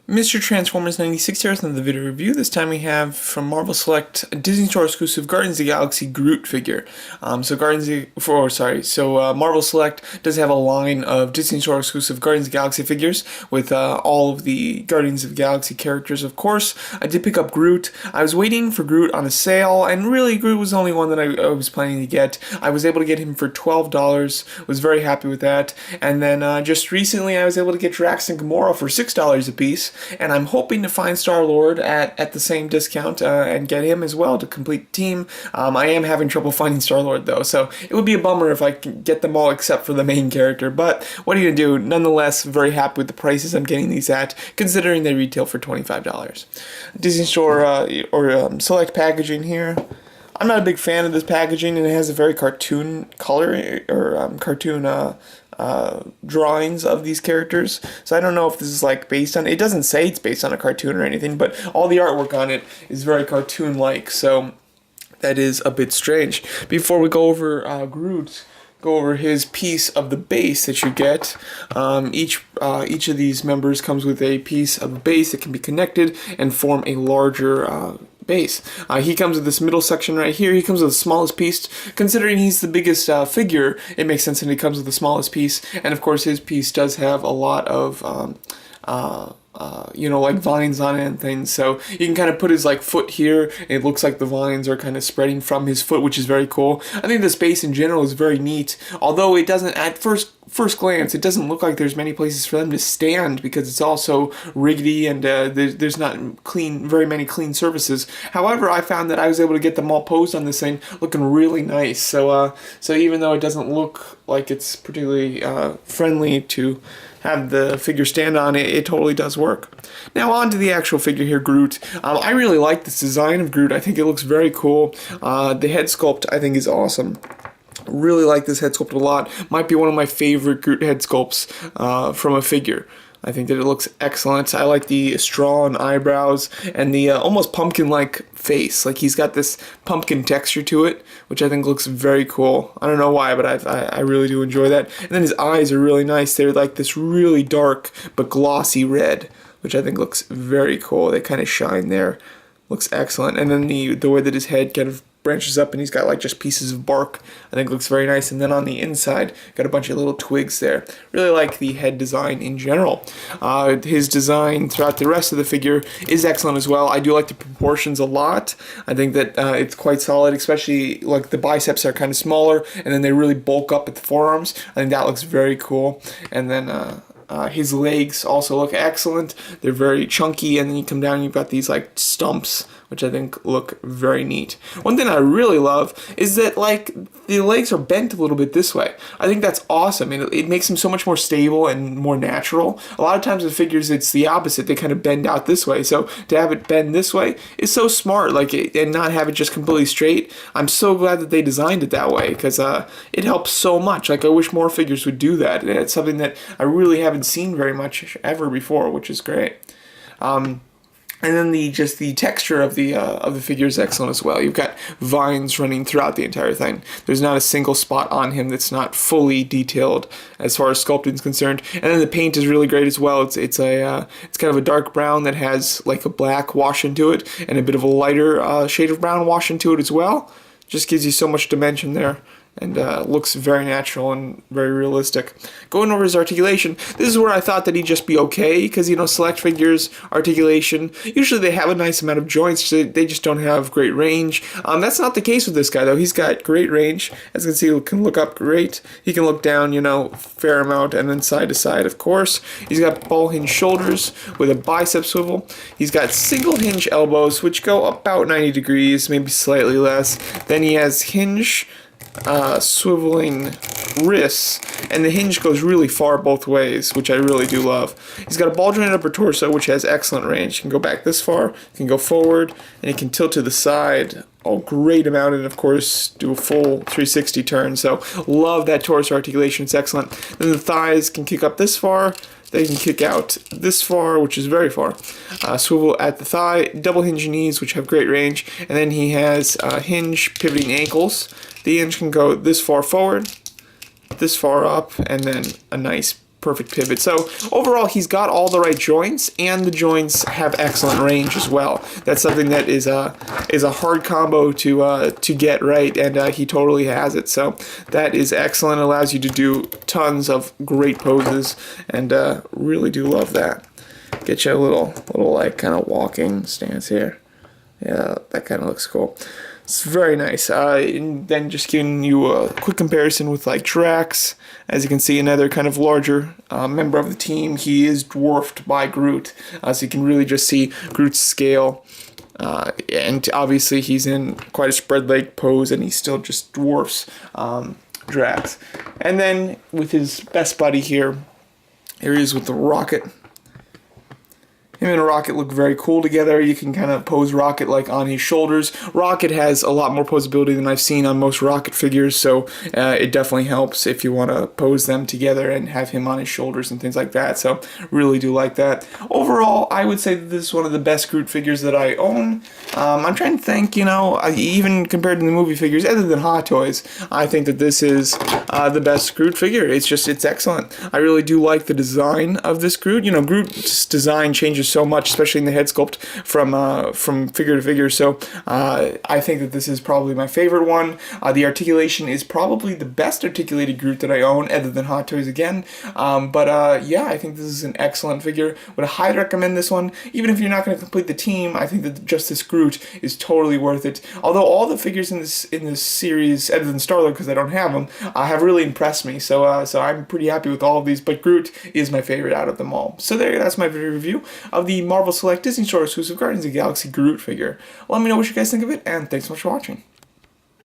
Mr. Transformers 96 here with another video review. This time we have from Marvel Select a Disney Store exclusive Guardians of the Galaxy Groot figure. Marvel Select does have a line of Disney Store exclusive Guardians of the Galaxy figures with all of the Guardians of the Galaxy characters, of course. I did pick up Groot. I was waiting for Groot on a sale, and really Groot was the only one that I was planning to get. I was able to get him for $12, was very happy with that. And then just recently I was able to get Drax and Gamora for $6 a piece. And I'm hoping to find Star-Lord at the same discount and get him as well to complete the team. I am having trouble finding Star-Lord though, so it would be a bummer if I can get them all except for the main character. But what are you going to do? Nonetheless, very happy with the prices I'm getting these at, considering they retail for $25. Disney Store Select packaging here. I'm not a big fan of this packaging, and it has a very cartoon color or cartoon drawings of these characters. So I don't know if this is like based on, it doesn't say it's based on a cartoon or anything, but all the artwork on it is very cartoon-like, so that is a bit strange. Before we go over Groot, go over his piece of the base that you get. Each of these members comes with a piece of a base that can be connected and form a larger base. He comes with this middle section right here. He comes with the smallest piece. Considering he's the biggest figure, it makes sense that he comes with the smallest piece. And of course, his piece does have a lot of like vines on it and things, so you can kind of put his like foot here, and it looks like the vines are kind of spreading from his foot, which is very cool. I think the space in general is very neat, although it doesn't, at first glance, it doesn't look like there's many places for them to stand because it's all so rickety and there's not very many clean surfaces. However, I found that I was able to get them all posed on this thing looking really nice. So even though it doesn't look like it's particularly friendly to have the figure stand on it, it totally does work. Now on to the actual figure here, Groot. I really like this design of Groot. I think it looks very cool. The head sculpt I think is awesome. Really like this head sculpt a lot. Might be one of my favorite Groot head sculpts from a figure. I think that it looks excellent. I like the straw and eyebrows and the almost pumpkin-like face. Like he's got this pumpkin texture to it, which I think looks very cool. I don't know why, but I really do enjoy that. And then his eyes are really nice. They're like this really dark but glossy red, which I think looks very cool. They kind of shine there. Looks excellent. And then the way that his head kind of branches up and he's got like just pieces of bark, I think looks very nice. And then on the inside, got a bunch of little twigs there. Really like the head design in general. His design throughout the rest of the figure is excellent as well. I do like the proportions a lot. I think that it's quite solid, especially like the biceps are kind of smaller and then they really bulk up at the forearms. I think that looks very cool. And then his legs also look excellent. They're very chunky, and then you come down and you've got these like stumps, which I think look very neat. One thing I really love is that like the legs are bent a little bit this way. I think that's awesome, and it makes them so much more stable and more natural. A lot of times with figures it's the opposite. They kind of bend out this way, so to have it bend this way is so smart, and not have it just completely straight. I'm so glad that they designed it that way, because it helps so much. Like I wish more figures would do that. It's something that I really haven't seen very much ever before, which is great. And then the texture of the figure is excellent as well. You've got vines running throughout the entire thing. There's not a single spot on him that's not fully detailed as far as sculpting is concerned. And then the paint is really great as well. It's kind of a dark brown that has like a black wash into it, and a bit of a lighter shade of brown wash into it as well. Just gives you so much dimension there. And looks very natural and very realistic. Going over his articulation, this is where I thought that he'd just be okay, because, Select figures, articulation, usually they have a nice amount of joints, so they just don't have great range. That's not the case with this guy, though. He's got great range. As you can see, he can look up great. He can look down, fair amount, and then side to side, of course. He's got ball hinge shoulders with a bicep swivel. He's got single hinge elbows, which go about 90 degrees, maybe slightly less. Then he has hinge swiveling wrists, and the hinge goes really far both ways, which I really do love. He's got a ball jointed upper torso, which has excellent range. He can go back this far, he can go forward, and he can tilt to the side a great amount, and of course do a full 360 turn. So love that torso articulation, it's excellent. Then the thighs can kick up this far, they can kick out this far, which is very far. Swivel at the thigh, double hinge knees, which have great range, and then he has hinge pivoting ankles. The hinge can go this far forward, this far up, and then a nice perfect pivot. So overall, he's got all the right joints, and the joints have excellent range as well. That's something that is a hard combo to get right, and he totally has it. So that is excellent. It allows you to do tons of great poses, and really do love that. Get you a little like kind of walking stance here. Yeah, that kind of looks cool. It's very nice. And then just giving you a quick comparison with like Drax. As you can see, another kind of larger member of the team. He is dwarfed by Groot, so you can really just see Groot's scale. And obviously he's in quite a spread leg pose, and he still just dwarfs Drax. And then with his best buddy here he is with the Rocket. Him and Rocket look very cool together. You can kind of pose Rocket like on his shoulders. Rocket has a lot more posability than I've seen on most Rocket figures, so it definitely helps if you want to pose them together and have him on his shoulders and things like that. So really do like that. Overall, I would say that this is one of the best Groot figures that I own. I'm trying to think, you know, even compared to the movie figures, other than Hot Toys, I think that this is the best Groot figure. It's excellent. I really do like the design of this Groot. You know, Groot's design changes so much, especially in the head sculpt from figure to figure. So I think that this is probably my favorite one. The articulation is probably the best articulated Groot that I own, other than Hot Toys again. Yeah, I think this is an excellent figure. Would highly recommend this one. Even if you're not going to complete the team, I think that just this Groot is totally worth it. Although all the figures in this series, other than Star-Lord because I don't have them, have really impressed me. So I'm pretty happy with all of these. But Groot is my favorite out of them all. So that's my review of the Marvel Select Disney Store exclusive Guardians of the Galaxy Groot figure. Let me know what you guys think of it, and thanks so much for watching.